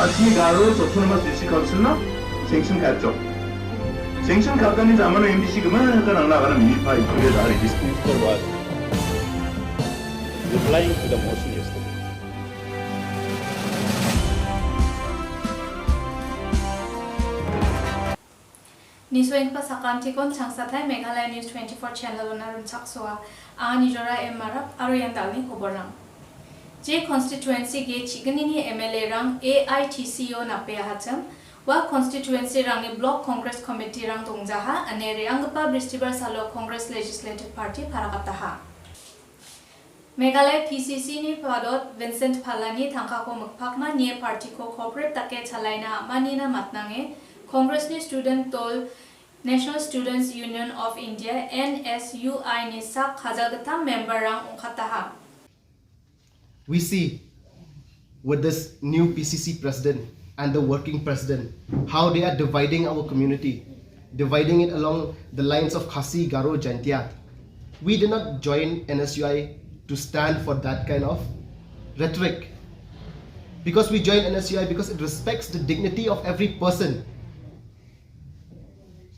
아침이 가로 저토노마 주식 값을나 생신 갔죠. 생신 갔더니 자만은 MBC 그만 약간 나가는 미파 이쪽에 다 This minister was replying to the motion yesterday. Nisweng pasakam tikon changsatlai Meghalaya News 24 channel onarun chaksua nijora emarap aruyandalni koborang. J constituency ge chiganini MLA rang AITCO napea hacham wa constituency rang ni block congress committee rang dongjaha anere angpa Bristibar Salo Congress Legislative Party parakataha. Meghalaya PCC ni padot Vincent Phalani thangkako mukphakma nie party ko corporate take chalaina manina matnange Congress ni student tol National Students Union of India NSUI ni sak khajagata member rang ungkhataha. We see with this new PCC president and the working president how they are dividing our community, dividing it along the lines of Khasi, Garo, Jaintia. We did not join NSUI to stand for that kind of rhetoric, because we joined NSUI because it respects the dignity of every person.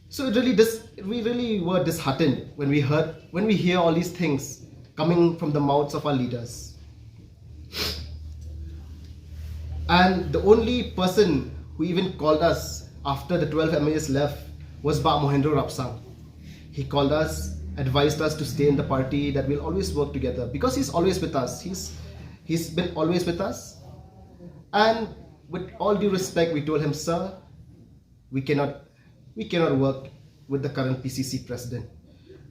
So we really were disheartened when we hear all these things coming from the mouths of our leaders. And the only person who even called us after the 12 MLAs left was Ba Mohendro Rapsang. He called us, advised us to stay in the party, that we'll always work together, because he's always with us. He's been always with us. And with all due respect, we told him, sir, we cannot work with the current PCC president,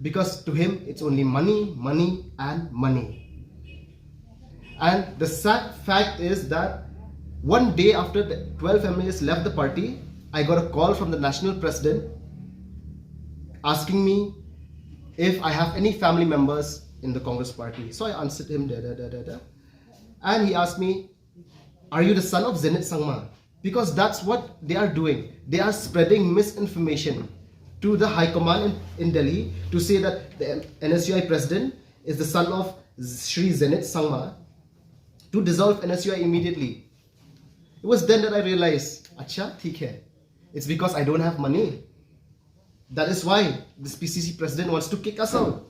because to him it's only money, money and money. And the sad fact is that one day after the 12 MLAs left the party, I got a call from the national president asking me if I have any family members in the Congress party. So I answered him, and he asked me, are you the son of Zenit Sangma? Because that's what they are doing. They are spreading misinformation to the High Command in Delhi to say that the NSUI president is the son of Shri Zenit Sangma, to dissolve NSUI immediately. It was then that I realized, acha, theek hai. It's because I don't have money. That is why this PCC president wants to kick us out.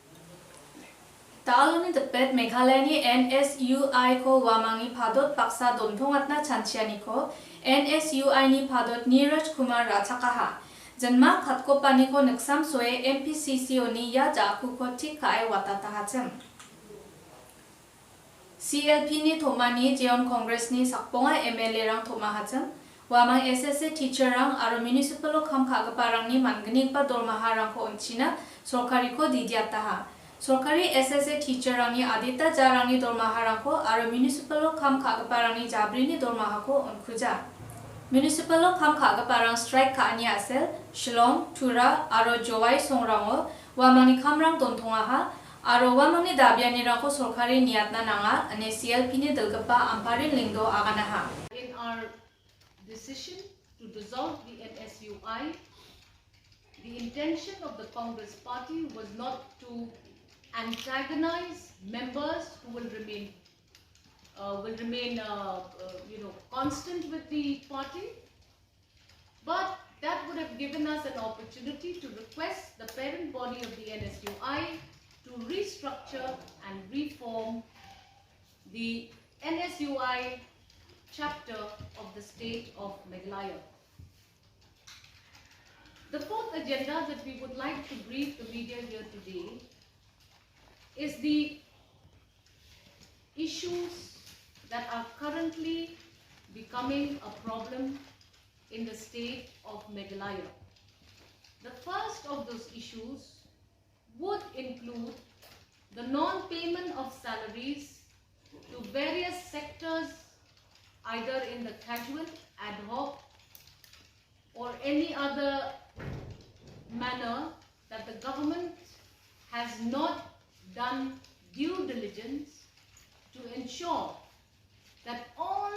Taloni depet Meghalaya ni NSUI ko wamangi padot paksa domthongatna chanchiani ko NSUI ni padot Neeraj Kumar Rachakaha. Janma khatko pani ko naksam soe MPCC oni ya jaku ko thik kai watatahachem. CLP ni thomani Jeon Congress ni sakponga MLA rang thomahachem. Wamang SSA teacher rang aro municipal kham khagaparang ni mangani pa dormaha rang ko onchina sorkari ko didiataha. Sorkari SSA teacher rang ni adita jarang ni dormaha rang ko aro municipal kham khagaparang ni jabri ni dormaha ko onkhuja. Municipal kham khagaparang strike ka ani asel Shillong, Tura aro Jowai Songrango wamang ni khamrang tonthongaha aro wamang ni dabiani rang ko sorkari niatna nanga ane CLP ni dalgapa amparin lingdo aganaha. In our decision to dissolve the NSUI, the intention of the Congress party was not to antagonize members who will remain constant with the party, but that would have given us an opportunity to request the parent body of the NSUI to restructure and reform the NSUI chapter of the state of Meghalaya. The fourth agenda that we would like to brief the media here today is the issues that are currently becoming a problem in the state of Meghalaya. The first of those issues would include the non-payment of salaries to various sectors, either in the casual, ad hoc or any other manner that the government has not done due diligence to ensure that all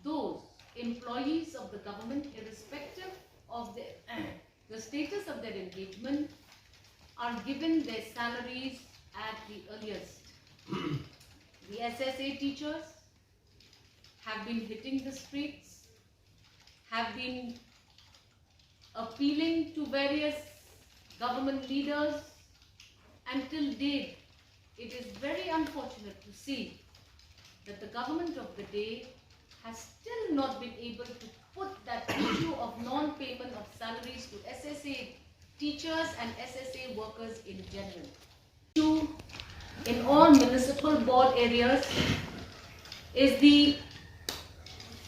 those employees of the government, irrespective of the status of their engagement, are given their salaries at the earliest. The SSA teachers have been hitting the streets have been appealing to various government leaders, and till date, it is very unfortunate to see that the government of the day has still not been able to put that issue of non-payment of salaries to SSA teachers and SSA workers in general. Issue in all municipal board areas is the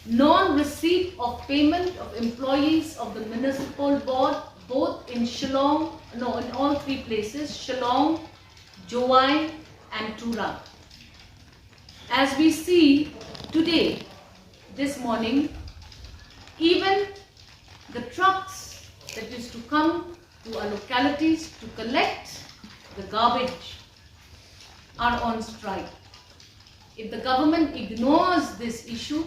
non-receipt of payment of employees of the municipal board, both in Shillong, in all three places, Shillong, Jowai and Tura. As we see today, this morning, even the trucks that used to come to our localities to collect the garbage are on strike. If the government ignores this issue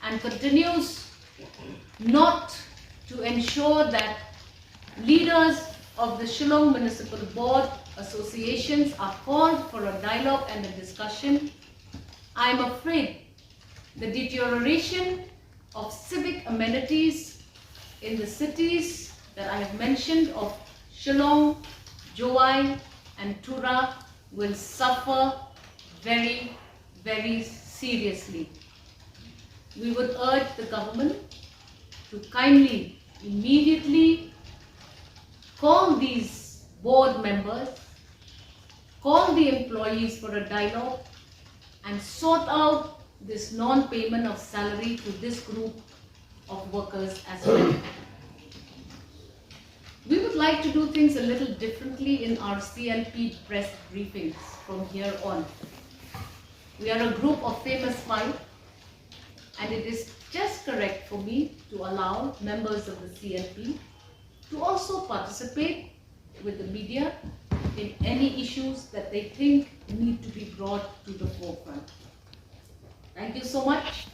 and continues not to ensure that leaders of the Shillong Municipal Board associations are called for a dialogue and a discussion, I am afraid the deterioration of civic amenities in the cities that I have mentioned of Shillong, Jowai and Tura will suffer very, very seriously. We would urge the government to kindly, immediately call these board members, call the employees for a dialogue and sort out this non-payment of salary to this group of workers as well. We would like to do things a little differently in our CLP press briefings from here on. We are a group of famous five, and it is just correct for me to allow members of the CLP to also participate with the media in any issues that they think need to be brought to the forefront. Thank you so much.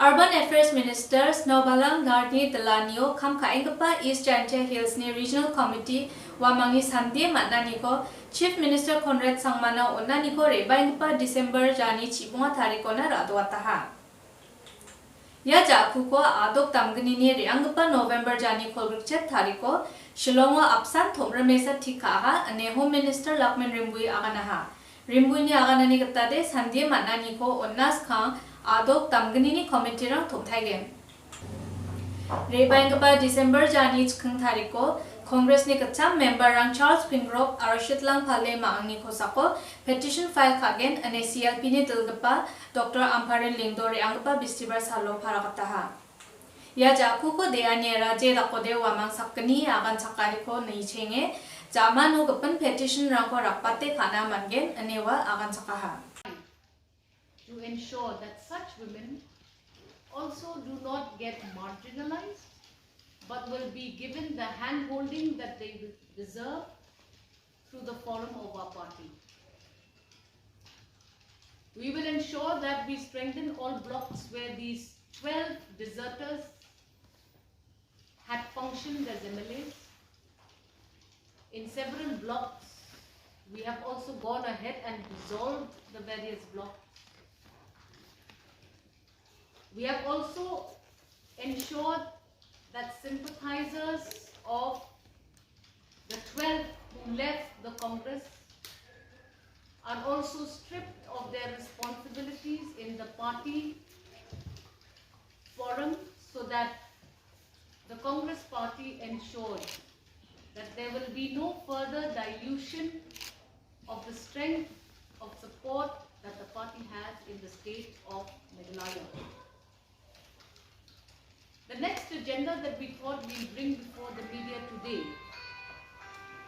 Urban Affairs Minister Snowbalang Garni Delanio Kamkaingapa East Chantia Hills ni Regional Committee Wamangi Sandi Matnaniko Chief Minister Conrad Sangmana Onaniko Rebaingpa December Jani Chibunga Tarikona Radwataha Ya Jakuko Adok Tamganini Riangapa November Jani Kolgurchet Tariko Shillongo Apsan Tomra Mesa Tikaha and Home Minister Lakman Rimbui Aganaha Rimbui ni Aganani Gatade Sandi Matnaniko Onas Kang Adok Tamganini Committee Rang Toptagen Rebaingapa December Jani Chkung Tariko Congress ni kacham member rang Charles Pingrove Arashit lang phale maangni khosako petition file khagen ane CLP ni dilgapa Dr. Amparen Lingdore angpa bistibar salo pharakataha ya jaku ko deani raje rakode wamang sakni agan sakari ko nei chenge jamanu gapan petition rang ko rakpate khana mangen anewa agan sakaha to ensure that such women also do not get marginalized, but will be given the hand-holding that they deserve through the forum of our party. We will ensure that we strengthen all blocks where these 12 deserters had functioned as MLAs. In several blocks, we have also gone ahead and dissolved the various blocks. We have also ensured that sympathizers of the 12 who left the Congress are also stripped of their responsibilities in the party forum so that the Congress party ensured that there will be no further dilution of the strength of support that the party has in the state of Meghalaya. The next agenda that we thought we'd bring before the media today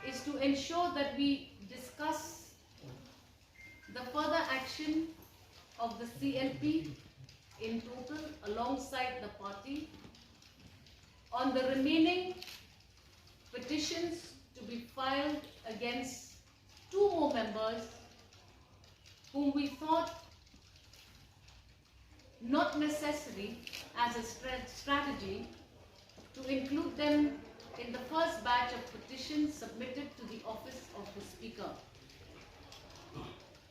is to ensure that we discuss the further action of the CLP in total alongside the party on the remaining petitions to be filed against 2 more members whom we thought not necessary as a strategy to include them in the first batch of petitions submitted to the office of the Speaker.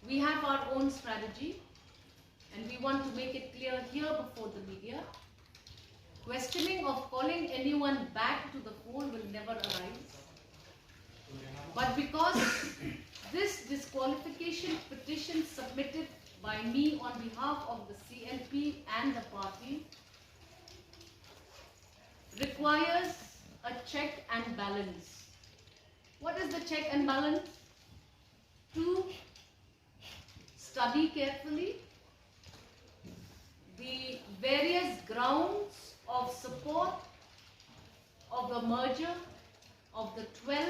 We have our own strategy and we want to make it clear here before the media questioning of calling anyone back to the fold will never arise. But because this disqualification petition submitted by me on behalf of the CLP and the party requires a check and balance. What is the check and balance? To study carefully the various grounds of support of the merger of the 12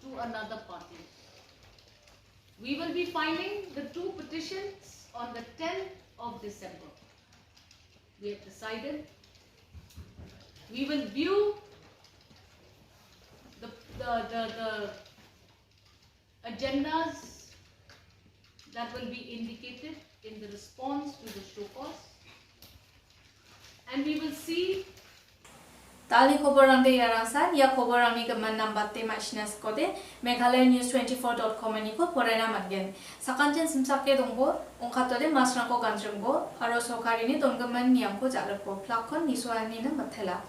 to another party. We will be filing the two petitions on the 10th of December. We have decided we will view the agendas that will be indicated in the response to the show cause, and we will see Tali khoborang de yarangsan ya khoborang ni gaman number te machines kode meghalaynews24.com ni ko porena matgen sakanchen simsake dongbo ongkhatode masrang ko ganjungbo aro sokari ni donggaman niam ko jalako plakon niswani na mathela